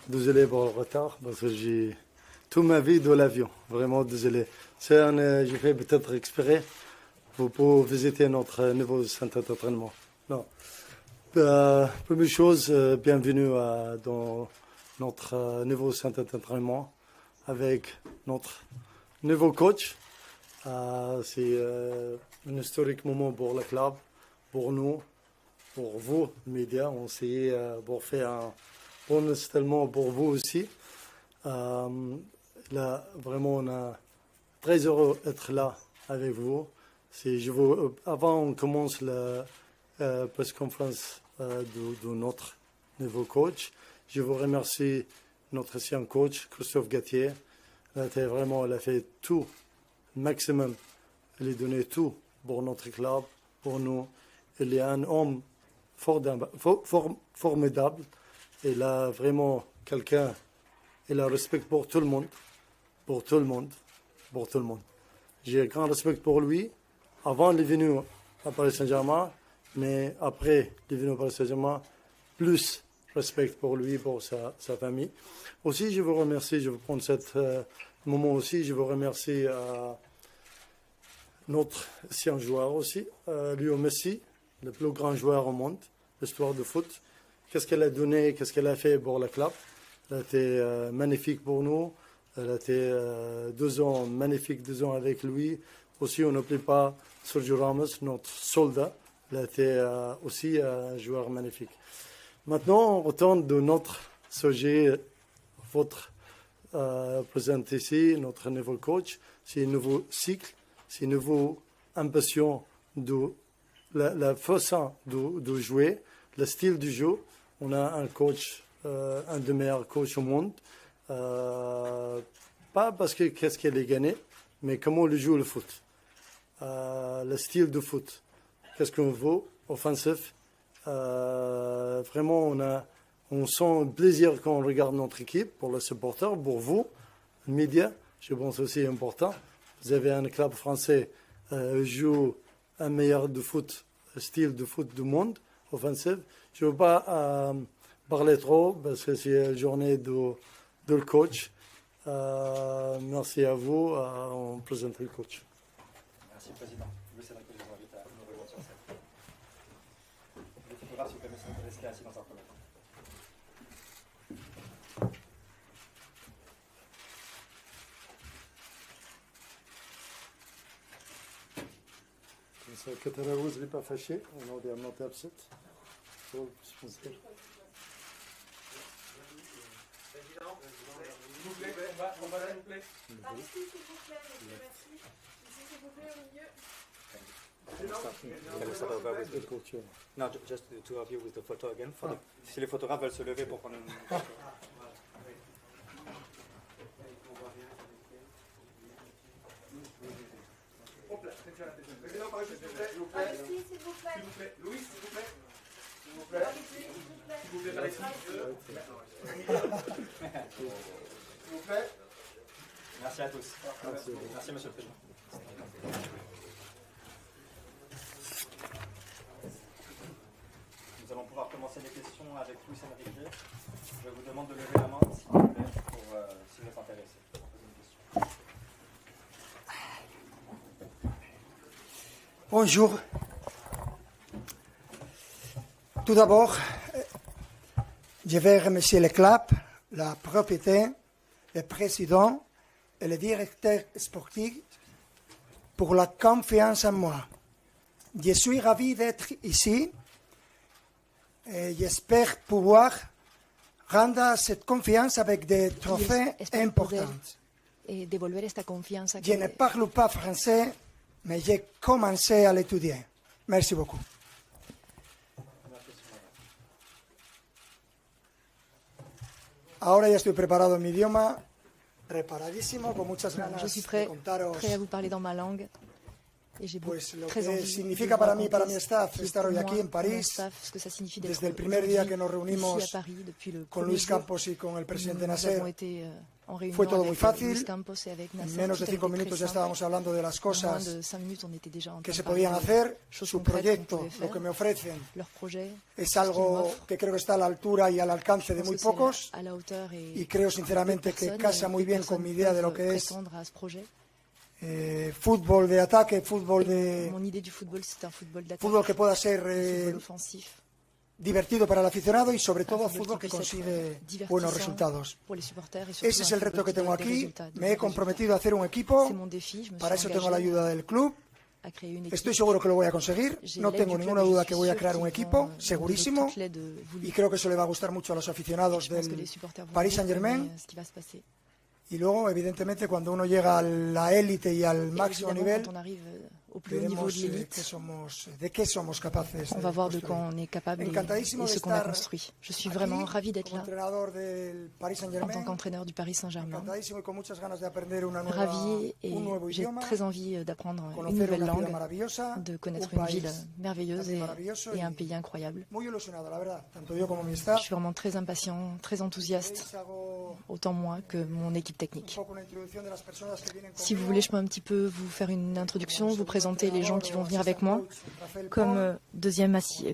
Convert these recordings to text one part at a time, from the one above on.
désolé pour le retard parce que j'ai toute ma vie dans l'avion. Vraiment désolé. J'ai fait peut-être exprès pour visiter notre nouveau centre d'entraînement. Non. Première chose, bienvenue dans notre nouveau centre d'entraînement avec notre nouveau coach. C'est un historique moment pour le club, pour nous, pour vous, les médias. On essayait pour faire un bon installation pour vous aussi. Là, vraiment, on est très heureux d'être là avec vous. Avant on commence la press conference de notre nouveau coach, je vous remercie notre ancien coach, Christophe Gattier. Il a fait tout, le maximum. Il a donné tout pour notre club, pour nous. Il est un homme formidable. Il a vraiment quelqu'un, il a respect pour tout le monde, pour tout le monde, pour tout le monde. J'ai grand respect pour lui. Avant, il est venu à Paris Saint-Germain, mais après, il est venu à Paris Saint-Germain, plus respect pour lui, pour sa famille. Aussi, je vous remercie, je vous prends ce moment aussi, je vous remercie notre ancien joueur aussi, Léo Messi, le plus grand joueur au monde, l'histoire de foot. Qu'est-ce qu'elle a donné, qu'est-ce qu'elle a fait pour le club. Elle a été magnifique pour nous. Elle a été 2 ans, magnifique 2 ans avec lui. Aussi, on n'oublie pas Sergio Ramos, notre soldat. Il a été aussi un joueur magnifique. Maintenant, on retourne de notre sujet, votre présent ici, notre nouveau coach. C'est un nouveau cycle, c'est une nouvelle ambition de la façon de jouer, le style du jeu. On a un coach, un des meilleurs coachs au monde. Pas parce que qu'est-ce qu'elle est gagné, mais comment on joue le foot. Le style de foot. Qu'est-ce qu'on veut, offensif. Vraiment, on sent plaisir quand on regarde notre équipe, pour les supporters, pour vous, les médias. Je pense aussi important. Vous avez un club français joue un meilleur de foot, style de foot du monde, offensif. Je ne veux pas parler trop parce que c'est la journée de le coach. Merci à vous. On présente le coach. Merci, Président. Le Sénat que je vous invite à nous rejoindre sur scène. Les photographes, s'il vous plaît, monsieur, restez assis dans un premier temps. Kataraouz n'est pas fâché. On a not upset. So, Président, s'il vous plaît, on va s'il vous plaît. Ici, s'il vous plaît, monsieur, merci. Ici, s'il vous plaît, au milieu. Non, just the two of you with the photo again. Si les photographes veulent se lever pour prendre une photo. Président, par ici, s'il vous plaît. Ici, s'il vous plaît. S'il vous plaît. Louis, s'il vous plaît. S'il vous plaît. S'il vous plaît, par ici. S'il vous plaît. Merci à tous. Merci, monsieur le Président. Nous allons pouvoir commencer les questions avec Luis Enrique. Je vous demande de lever la main, s'il vous plaît, si vous êtes intéressé. Bonjour. Tout d'abord, je vais remercier le club, la propriété, le président et le directeur sportif pour la confiance en moi. Je suis ravi d'être ici et j'espère pouvoir rendre cette confiance avec des trophées importants. Devolver esta confianza. Je ne parle pas français, mais j'ai commencé à l'étudier. Merci beaucoup. Ahora ya estoy preparado en mi idioma, preparadísimo, con muchas ganas Je suis de prêt contaros à vous parler dans ma langue. Et j'ai pues lo très que envie significa de para mí y para mi raconter staff ce qui est estar pour hoy moi, aquí en pour mon París, staff, ce que ça signifie d'être desde el primer día que nos aujourd'hui ici reunimos à Paris depuis le con premier Luis jour. Campos y con el presidente Nous avons Nasser. été en réunion Fue todo muy avec fácil. Luis Campos et avec En Nasser. menos Tout de a 5 été minutos très ya estábamos simple. hablando de las En moins cosas de 5 minutes, on était déjà en train que de se parler podían de hacer. choses Su concrètes qu'on proyecto, pouvait lo faire. que me ofrecen, Leur projet, es ce qu'ils algo m'offrent. que creo que está a la altura y al alcance Je de pense muy que c'est pocos. à la hauteur et Y creo sinceramente que casa muy bien con mi idea de lo que es prétendre à ce projet. fútbol de ataque, fútbol de Mon idée du football, c'est un football d'attaque, fútbol que pueda ser football offensif, divertido para el aficionado y sobre todo un football fútbol qui que puisse être consigue divertissant buenos resultados. pour les supporters et surtout Ese es un el reto football que qui tengo donne des aquí. résultats, de Me he bons comprometido a hacer un equipo. C'est mon défi, je me Para suis eso tengo la engagée ayuda del club. à créer une équipe. Estoy seguro que lo voy a conseguir. J'ai No l'aide tengo du ninguna club et duda je que suis voy a sûre crear un qu'ils equipo, vont me donner segurísimo. toute l'aide voulue. Y creo que eso le va a gustar mucho a los aficionados Je pense que les del supporters vont Paris beaucoup Saint-Germain. aimer ce qui va se passer. Y luego, evidentemente, cuando uno llega a la élite y al Et máximo évidemment, nivel, quand on arrive au plus haut niveau veremos de l'élite, de qué somos capaces. on va voir de construir. quoi on est capable Encantadísimo et de ce qu'on a estar construit. Je suis aquí vraiment ravie d'être como là entrenador del Paris en tant Saint-Germain. qu'entraîneur du Paris Saint-Germain. Encantadísimo y con muchas ganas de aprender Ravie et un nuevo j'ai idioma, très envie d'apprendre une conocer nouvelle una ciudad langue, maravillosa, de connaître un une país ville merveilleuse también maravilloso et un y pays incroyable. muy ilusionado, la verdad, tanto yo como mi Je staff. suis vraiment très impatient, très enthousiaste, Veréis, hago autant moi que mon équipe un technique. poco una introducción de las personas que vienen Si vous conmigo. voulez, je peux un petit peu vous faire une introduction, vous présenter les gens qui vont venir avec moi. Comme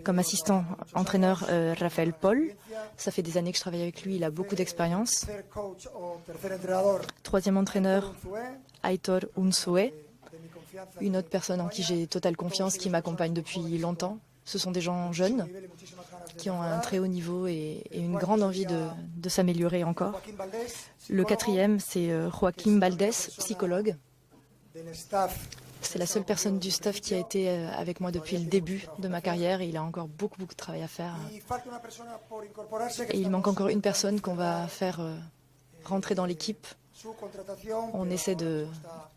comme assistant entraîneur, Raphaël Paul. Ça fait des années que je travaille avec lui, il a beaucoup d'expérience. Tercer coach o tercer entrenador, Troisième entraîneur, Unzué, Aitor Unsoe, de mi confianza, une autre personne en qui j'ai totale confiance, qui m'accompagne depuis longtemps. Ce sont des gens jeunes nivel y muchísimas ganas de qui ont un mejorar. très haut niveau et une grande envie de s'améliorer encore. Joaquín Valdés, Le psicólogo, quatrième, c'est Joaquim Valdés, psychologue. del staff. C'est la seule personne du staff qui a été avec moi depuis le début de ma carrière et il a encore beaucoup de travail à faire. Y falta una persona por incorporarse que Et il estamos manque encore une personne qu'on va faire rentrer dans l'équipe. su contratación, On pero essaie de, está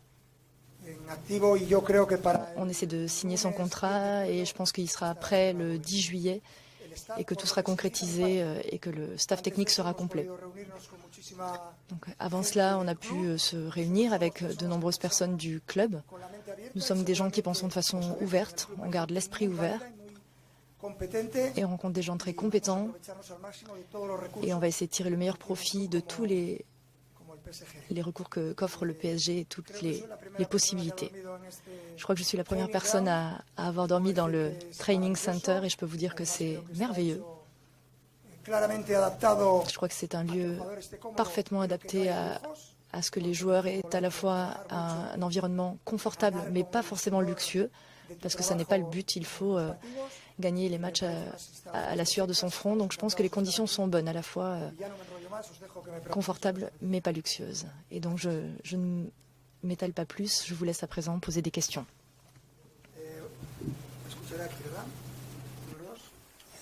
en activo y yo creo que para on essaie de signer son contrat et je pense qu'il sera prêt le 10 juillet el staff, et que tout sera concrétisé et que le staff technique sera complet. hemos podido reunirnos con muchísima- Donc, avant cela, on a pu se réunir avec de nombreuses personnes du club. con la mente abierta Nous y sommes des gens qui pensons de façon ouverte, on garde l'esprit ouvert muy competente et on rencontre des gens très compétents aprovecharnos al máximo de todos los recursos et on va essayer de tirer le meilleur profit de tous les como el PSG. recours qu'offre le PSG et toutes Creo que soy la primera les persona que ha possibilités. dormido en este Je crois que je suis la première personne à avoir dormi dans le training center et je peux vous dire que c'est merveilleux. claramente adaptado Je crois que c'est un lieu jugador esté cómodo, parfaitement pero que no adapté haya lujos. à ce que les joueurs aient à la fois un environnement confortable mais pas forcément luxueux parce que ça n'est pas le but, il faut gagner les matchs à la sueur de son front. Donc je pense que les conditions sont bonnes, à la fois Ya no me enrollo más, os dejo que me preguntéis. confortables mais pas luxueuses. Et donc je ne m'étale pas plus, je vous laisse à présent poser des questions. Escucharé aquí, ¿verdad? Número dos.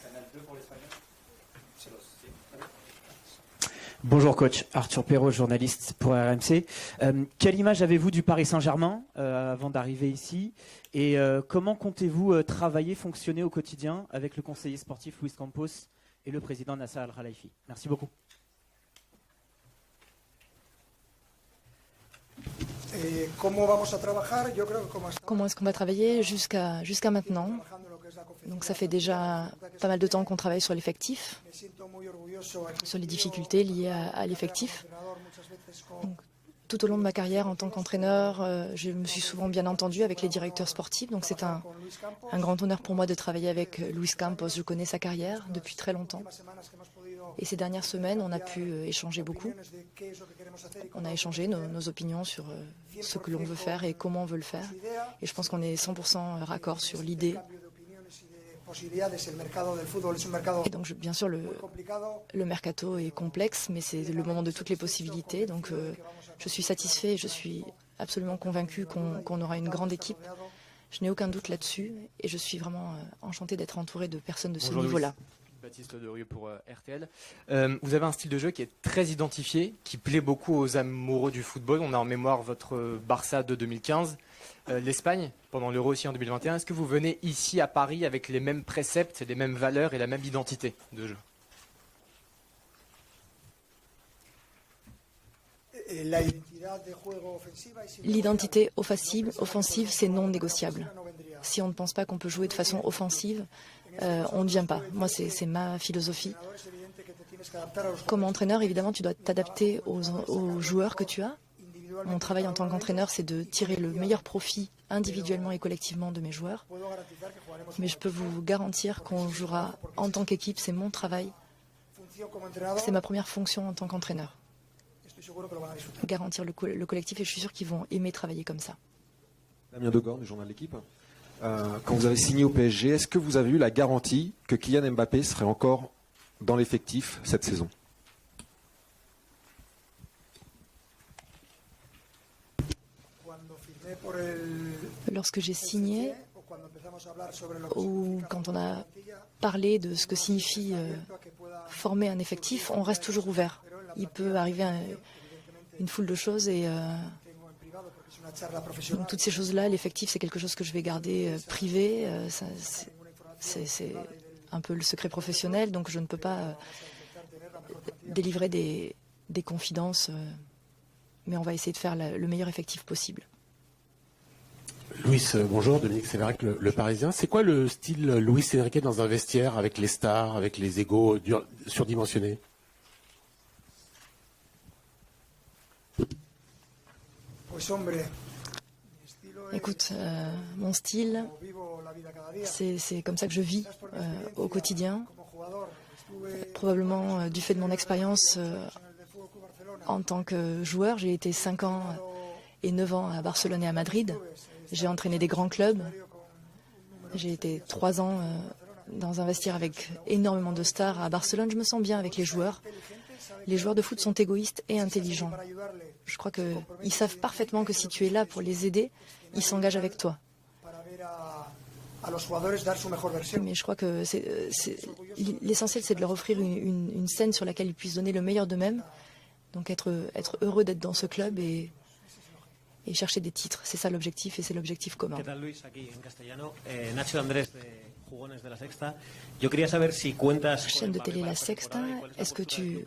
Canal 2 pour l'espagnol. C'est dos, si. Très bien. Bonjour coach, Arthur Perrault, journaliste pour RMC. Quelle image avez-vous du Paris Saint-Germain avant d'arriver ici et comment comptez-vous travailler, fonctionner au quotidien avec le conseiller sportif Luis Campos et le président Nasser Al-Khelaifi? Merci beaucoup. ¿Cómo vamos a trabajar? Yo creo que como hasta Comment est-ce qu'on va travailler jusqu'à maintenant? trabajando lo que es la confección. Donc ça fait déjà pas mal de temps qu'on travaille sur l'effectif, Me siento muy orgulloso aquí. sur les difficultés liées à l'effectif. Entrenador, muchas veces con Tout au long de ma carrière en tant qu'entraîneur, je me suis souvent bien entendu avec les directeurs sportifs, donc c'est un Luis Campos. grand honneur pour moi de travailler avec Luis Campos. Je connais sa carrière depuis très longtemps. Las semanas que hemos podido Et ces dernières semaines, on a pu échanger beaucoup. opiniones de qué es lo que queremos hacer y On cómo a échangé nos opinions sur ce que l'on veut faire et comment on veut le faire. su idea. Et je pense qu'on est 100% raccord sur l'idée. Cambio de opiniones y de posibilidades. El mercado del fútbol es un mercado Et donc, bien sûr, muy complicado. le mercato est complexe, mais c'est le moment de toutes les possibilités. Donc, je suis satisfait et je suis absolument convaincu qu'on aura une grande équipe. Je n'ai aucun doute là-dessus et je suis vraiment enchanté d'être entouré de personnes de ce Bonjour, niveau-là. Baptiste Dorieux pour RTL. Vous avez un style de jeu qui est très identifié, qui plaît beaucoup aux amoureux du football. On a en mémoire votre Barça de 2015, l'Espagne pendant l'Euro aussi en 2021. Est-ce que vous venez ici à Paris avec les mêmes préceptes, les mêmes valeurs et la même identité de jeu? La identidad L'identité offensive, c'est non négociable. Si on ne pense pas qu'on peut jouer de façon offensive, on ne vient pas. Moi, c'est ma philosophie. Comme entraîneur, évidemment, tu dois t'adapter aux joueurs que tu as. Mon travail en tant qu'entraîneur, c'est de tirer le meilleur profit individuellement et collectivement de mes joueurs. Mais je peux vous garantir qu'on jouera en tant qu'équipe, c'est mon travail. C'est ma première fonction en tant qu'entraîneur. Garantir le collectif, et je suis sûr qu'ils vont aimer travailler comme ça. Damien Degorne, du journal L'équipe. Quand vous avez signé au PSG, est-ce que vous avez eu la garantie que Kylian Mbappé serait encore dans l'effectif cette saison? Lorsque j'ai signé, ou quand on a parlé de ce que signifie former un effectif, on reste toujours ouvert. Il peut arriver une foule de choses et donc, toutes ces choses-là, l'effectif, c'est quelque chose que je vais garder privé. C'est un peu le secret professionnel, donc je ne peux pas délivrer des confidences, mais on va essayer de faire le meilleur effectif possible. Luis, bonjour, Dominique Séverac, le Parisien. C'est quoi le style Luis Enrique dans un vestiaire avec les stars, avec les égos surdimensionnés? Écoute, mon style, c'est comme ça que je vis au quotidien. Probablement du fait de mon expérience en tant que joueur, j'ai été 5 ans et 9 ans à Barcelone et à Madrid. J'ai entraîné des grands clubs. J'ai été 3 ans dans un vestiaire avec énormément de stars à Barcelone. Je me sens bien avec les joueurs. Les joueurs de foot sont égoïstes et intelligents. Je crois qu'ils savent parfaitement que si tu es là pour les aider, ils s'engagent avec toi. Mais je crois que l'essentiel, c'est de leur offrir une scène sur laquelle ils puissent donner le meilleur d'eux-mêmes. Donc être heureux d'être dans ce club et chercher des titres. C'est ça l'objectif et c'est l'objectif commun. Chaîne de télé La Sexta, est-ce que tu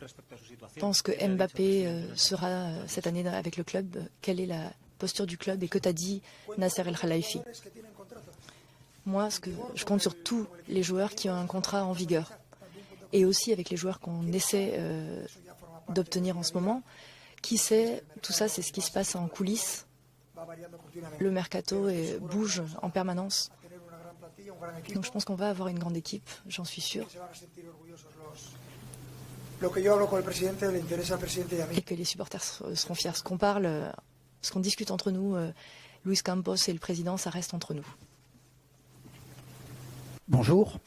penses que Mbappé sera cette année avec le club? Quelle est la posture du club et que t'a dit Nasser El Khelaifi? Moi, je compte sur tous les joueurs qui ont un contrat en vigueur et aussi avec les joueurs qu'on essaie d'obtenir en ce moment. Qui sait, tout ça, c'est ce qui se passe en coulisses. Le mercato bouge en permanence. Donc je pense qu'on va avoir une grande équipe, j'en suis sûr. Et que les supporters seront fiers. Ce qu'on parle, ce qu'on discute entre nous, Luis Campos et le président, ça reste entre nous. Bonjour.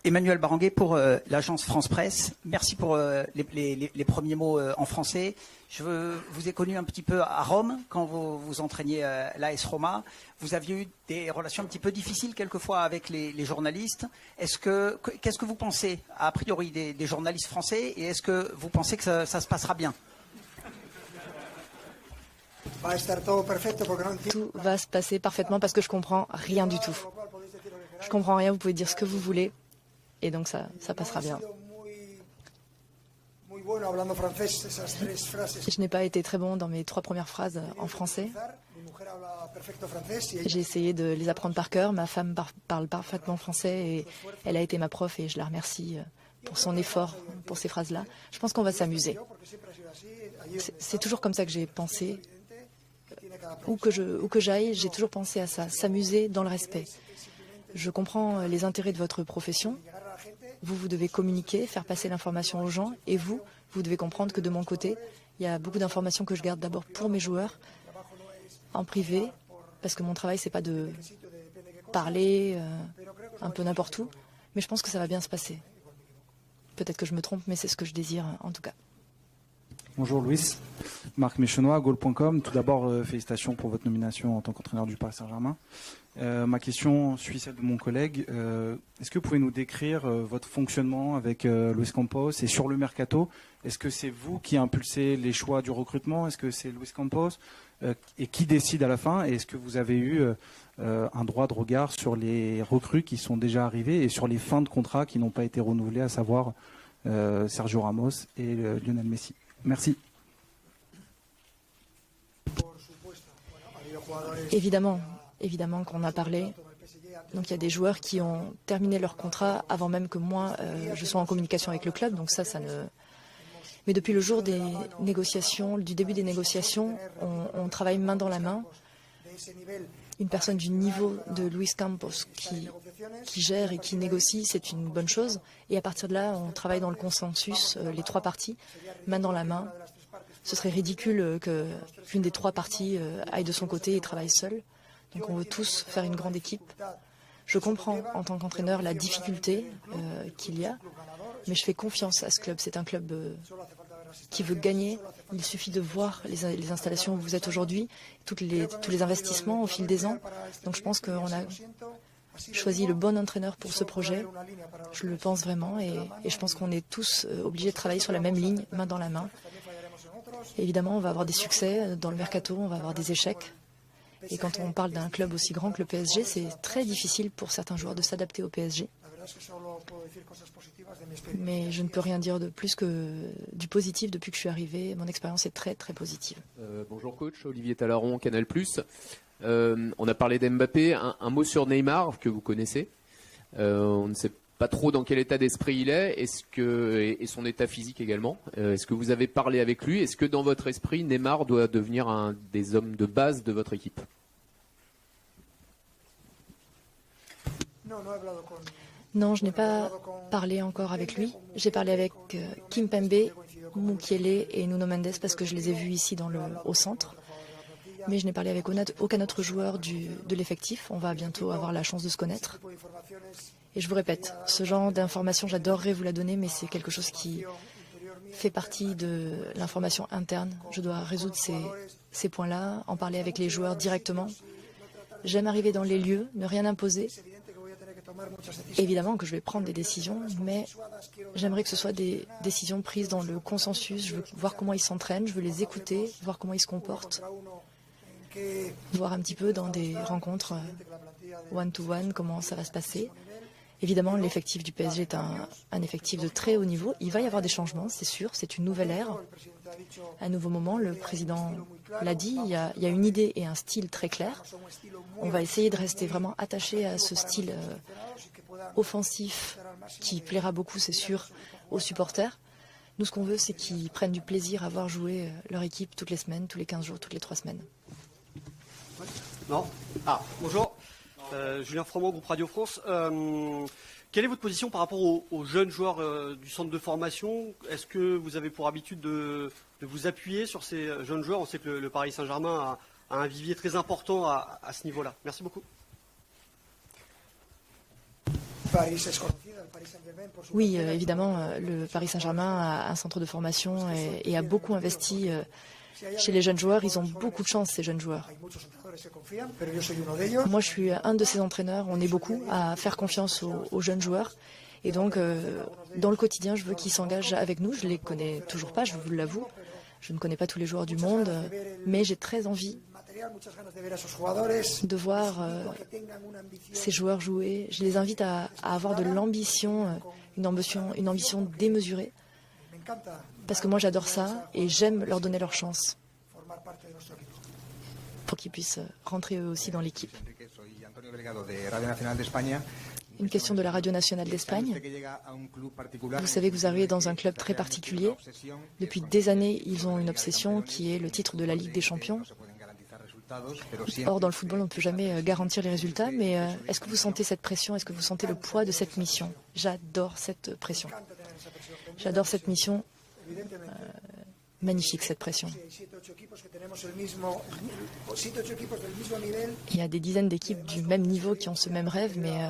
Emmanuel Baranguet pour l'agence France Presse. Merci pour les premiers mots en français. Je vous ai connu un petit peu à Rome quand vous entraîniez l'AS Roma. Vous aviez eu des relations un petit peu difficiles quelquefois avec les journalistes. Qu'est-ce que vous pensez a priori des journalistes français et est-ce que vous pensez que ça se passera bien? Tout va se passer parfaitement parce que je comprends rien du tout. Je comprends rien, vous pouvez dire ce que vous voulez. Et donc ça passera bien. Je n'ai pas été très bon dans mes 3 premières phrases en français. J'ai essayé de les apprendre par cœur. Ma femme parle parfaitement français et elle a été ma prof et je la remercie pour son effort pour ces phrases-là. Je pense qu'on va s'amuser. C'est toujours comme ça que j'ai pensé. Où que j'aille, j'ai toujours pensé à ça, s'amuser dans le respect. Je comprends les intérêts de votre profession. Vous devez communiquer, faire passer l'information aux gens. Et vous devez comprendre que de mon côté, il y a beaucoup d'informations que je garde d'abord pour mes joueurs, en privé, parce que mon travail, c'est pas de parler un peu n'importe où. Mais je pense que ça va bien se passer. Peut-être que je me trompe, mais c'est ce que je désire en tout cas. Bonjour Luis, Marc Méchenois, Goal.com. Tout d'abord, félicitations pour votre nomination en tant qu'entraîneur du Paris Saint-Germain. Ma question suit celle de mon collègue. Est-ce que vous pouvez nous décrire votre fonctionnement avec Luis Campos et sur le mercato? Est-ce que c'est vous qui impulsez les choix du recrutement? Est-ce que c'est Luis Campos? Et qui décide à la fin? Et est-ce que vous avez eu un droit de regard sur les recrues qui sont déjà arrivées et sur les fins de contrat qui n'ont pas été renouvelées, à savoir Sergio Ramos et Lionel Messi? Merci. Évidemment qu'on a parlé. Donc il y a des joueurs qui ont terminé leur contrat avant même que moi je sois en communication avec le club. Donc ça ne. Mais depuis le jour des négociations, du début des négociations, on travaille main dans la main. Une personne du niveau de Luis Campos qui gère et qui négocie, c'est une bonne chose. Et à partir de là, on travaille dans le consensus, les trois parties, main dans la main. Ce serait ridicule qu'une des trois parties aille de son côté et travaille seule. Donc on veut tous faire une grande équipe. Je comprends en tant qu'entraîneur la difficulté qu'il y a, mais je fais confiance à ce club. C'est un club qui veut gagner. Il suffit de voir les installations où vous êtes aujourd'hui, tous les investissements au fil des ans. Donc je pense qu'on a choisi le bon entraîneur pour ce projet. Je le pense vraiment et je pense qu'on est tous obligés de travailler sur la même ligne, main dans la main. Évidemment, on va avoir des succès dans le mercato, on va avoir des échecs. Et quand on parle d'un club aussi grand que le PSG, c'est très difficile pour certains joueurs de s'adapter au PSG. Mais je ne peux rien dire de plus que du positif depuis que je suis arrivé. Mon expérience est très très positive. Bonjour coach, Olivier Talaron, Canal+. On a parlé d'Mbappé. Un mot sur Neymar que vous connaissez. On ne sait pas trop dans quel état d'esprit il est. Et son état physique également. Est-ce que vous avez parlé avec lui? Est-ce que dans votre esprit, Neymar doit devenir un des hommes de base de votre équipe? Non, je n'ai pas parlé encore avec lui. J'ai parlé avec Kimpembe, Mukiele et Nuno Mendes parce que je les ai vus ici au centre. Mais je n'ai parlé avec aucun autre joueur de l'effectif. On va bientôt avoir la chance de se connaître. Et je vous répète, ce genre d'information, j'adorerais vous la donner, mais c'est quelque chose qui fait partie de l'information interne. Je dois résoudre ces points-là, en parler avec les joueurs directement. J'aime arriver dans les lieux, ne rien imposer. Évidemment que je vais prendre des décisions, mais j'aimerais que ce soit des décisions prises dans le consensus. Je veux voir comment ils s'entraînent, je veux les écouter, voir comment ils se comportent, voir un petit peu dans des rencontres one-to-one comment ça va se passer. Évidemment, l'effectif du PSG est un effectif de très haut niveau. Il va y avoir des changements, c'est sûr, c'est une nouvelle ère, un nouveau moment. Le président l'a dit, il y a une idée et un style très clair. On va essayer de rester vraiment attaché à ce style offensif qui plaira beaucoup, c'est sûr, aux supporters. Nous, ce qu'on veut, c'est qu'ils prennent du plaisir à voir jouer leur équipe toutes les semaines, tous les 15 jours, toutes les 3 semaines. Non. Ah, bonjour. Julien Froment, groupe Radio France. Quelle est votre position par rapport aux jeunes joueurs du centre de formation? Est-ce que vous avez pour habitude de vous appuyer sur ces jeunes joueurs? On sait que le Paris Saint-Germain a un vivier très important à ce niveau-là. Merci beaucoup. Oui, évidemment, le Paris Saint-Germain a un centre de formation et a beaucoup investi chez les jeunes joueurs. Ils ont beaucoup de chance, ces jeunes joueurs. Moi, je suis un de ces entraîneurs. On est beaucoup à faire confiance aux jeunes joueurs. Et donc, dans le quotidien, je veux qu'ils s'engagent avec nous. Je ne les connais toujours pas, je vous l'avoue. Je ne connais pas tous les joueurs du monde, mais j'ai très envie de voir ces joueurs jouer. Je les invite à avoir de l'ambition, une ambition démesurée. Parce que moi, j'adore ça et j'aime leur donner leur chance pour qu'ils puissent rentrer eux aussi dans l'équipe. Une question de la Radio Nationale d'Espagne. Vous savez que vous arrivez dans un club très particulier. Depuis des années, ils ont une obsession qui est le titre de la Ligue des Champions. Or, dans le football, on ne peut jamais garantir les résultats, mais est-ce que vous sentez cette pression? Est-ce que vous sentez le poids de cette mission? J'adore cette pression. J'adore cette mission. Magnifique cette pression. Il y a des dizaines d'équipes du même niveau qui ont ce même rêve, mais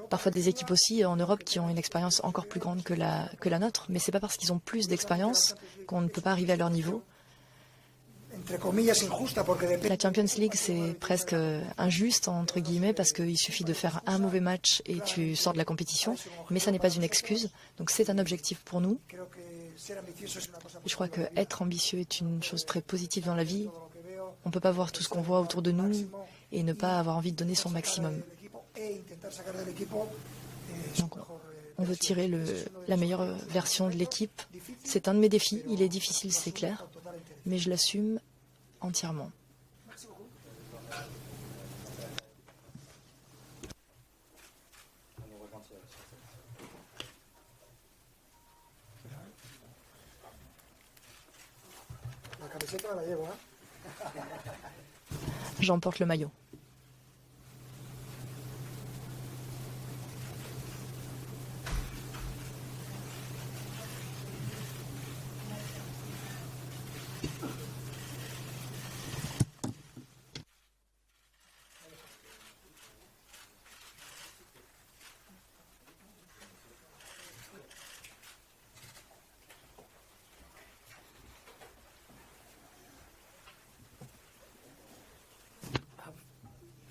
parfois des équipes aussi en Europe qui ont une expérience encore plus grande que la nôtre. Mais ce n'est pas parce qu'ils ont plus d'expérience qu'on ne peut pas arriver à leur niveau. La Champions League, c'est presque injuste, entre guillemets, parce qu'il suffit de faire un mauvais match et tu sors de la compétition. Mais ça n'est pas une excuse. Donc c'est un objectif pour nous. Je crois qu'être ambitieux est une chose très positive dans la vie. On ne peut pas voir tout ce qu'on voit autour de nous et ne pas avoir envie de donner son maximum. Donc, on veut tirer la meilleure version de l'équipe. C'est un de mes défis. Il est difficile, c'est clair, mais je l'assume entièrement. J'emporte le maillot.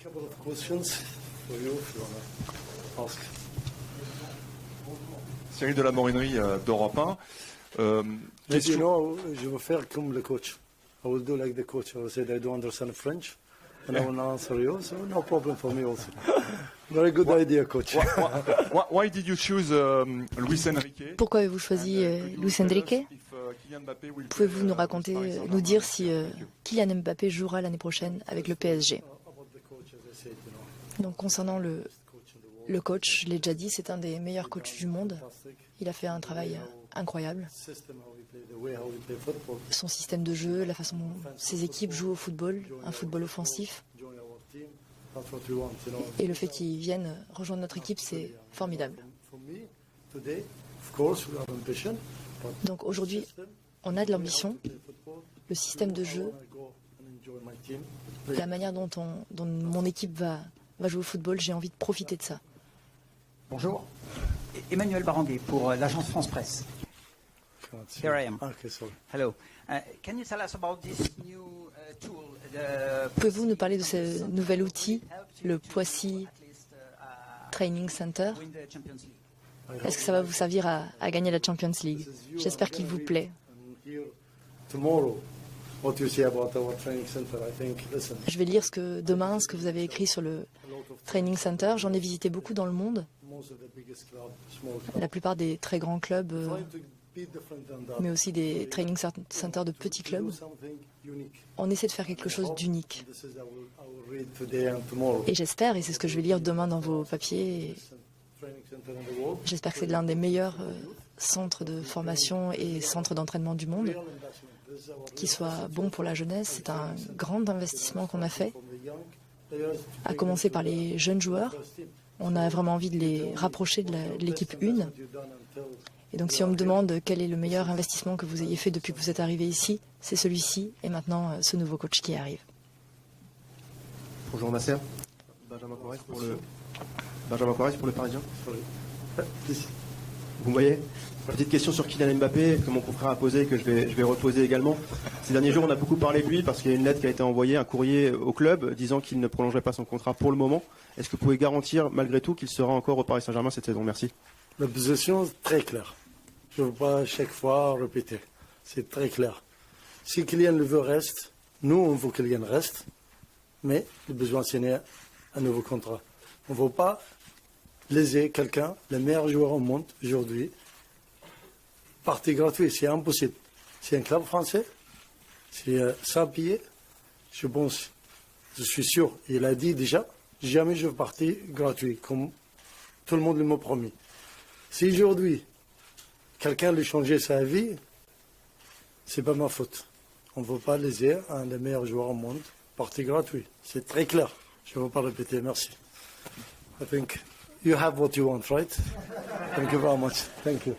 Couple of questions for you if you want to ask. Cyril de la Morinerie d'Europe 1. Maybe you know, je vais faire comme le coach. I will do like the coach. I will say I don't understand French, and I will answer you. So no problem for me also. Very good idea, coach. Why did you choose Luis Enrique? Pourquoi avez-vous choisi Luis Enrique? Pouvez-vous nous raconter, nous dire si Kylian Mbappé jouera l'année prochaine avec le PSG? Donc concernant le coach, je l'ai déjà dit, c'est un des meilleurs coachs du monde. Il a fait un travail incroyable. Son système de jeu, la façon dont ses équipes jouent au football, un football offensif. Et le fait qu'ils viennent rejoindre notre équipe, c'est formidable. Donc aujourd'hui, on a de l'ambition, le système de jeu, la manière dont mon équipe va jouer au football, j'ai envie de profiter de ça. Bonjour, Emmanuel Baranguet pour l'agence France Presse. Here I am. Okay, sorry. Hello. Can you tell us about this new tool? Pouvez-vous nous parler de ce nouvel outil, le Poissy Training Center? Est-ce que ça va vous servir à gagner la Champions League? J'espère qu'il vous plaît. Je vais lire demain ce que vous avez écrit sur le Training Center. J'en ai visité beaucoup dans le monde. La plupart des très grands clubs, mais aussi des training centers de petits clubs. On essaie de faire quelque chose d'unique. Et j'espère, et c'est ce que je vais lire demain dans vos papiers, j'espère que c'est l'un des meilleurs centres de formation et centres d'entraînement du monde, qui soit bon pour la jeunesse. C'est un grand investissement qu'on a fait, à commencer par les jeunes joueurs. On a vraiment envie de les rapprocher de l'équipe 1. Et donc si on me demande quel est le meilleur investissement que vous ayez fait depuis que vous êtes arrivé ici, c'est celui-ci et maintenant ce nouveau coach qui arrive. Bonjour Nasser, Benjamin Corrèze pour le Parisien. Vous me voyez? Petite question sur Kylian Mbappé que mon confrère a posée et que je vais reposer également. Ces derniers jours, on a beaucoup parlé de lui parce qu'il y a une lettre qui a été envoyée, un courrier au club disant qu'il ne prolongerait pas son contrat pour le moment. Est-ce que vous pouvez garantir malgré tout qu'il sera encore au Paris Saint-Germain cette saison? Merci. La position est très claire. Je ne veux pas chaque fois répéter. C'est très clair. Si Kylian le veut, reste. Nous, on veut que Kylian reste. Mais le besoin de signer un nouveau contrat. On ne veut pas léser quelqu'un, le meilleur joueur au monde aujourd'hui. Partie gratuite, c'est impossible. C'est un club français. C'est sans payer. Je pense, je suis sûr, il a dit déjà, jamais je veux partir gratuit, comme tout le monde m'a promis. Si aujourd'hui, quelqu'un lui changeait sa vie, c'est pas ma faute. On ne veut pas léser un des meilleurs joueurs au monde, partie gratuite. C'est très clair. Je ne veux pas répéter, merci. I think you have what you want, right? Thank you very much. Thank you.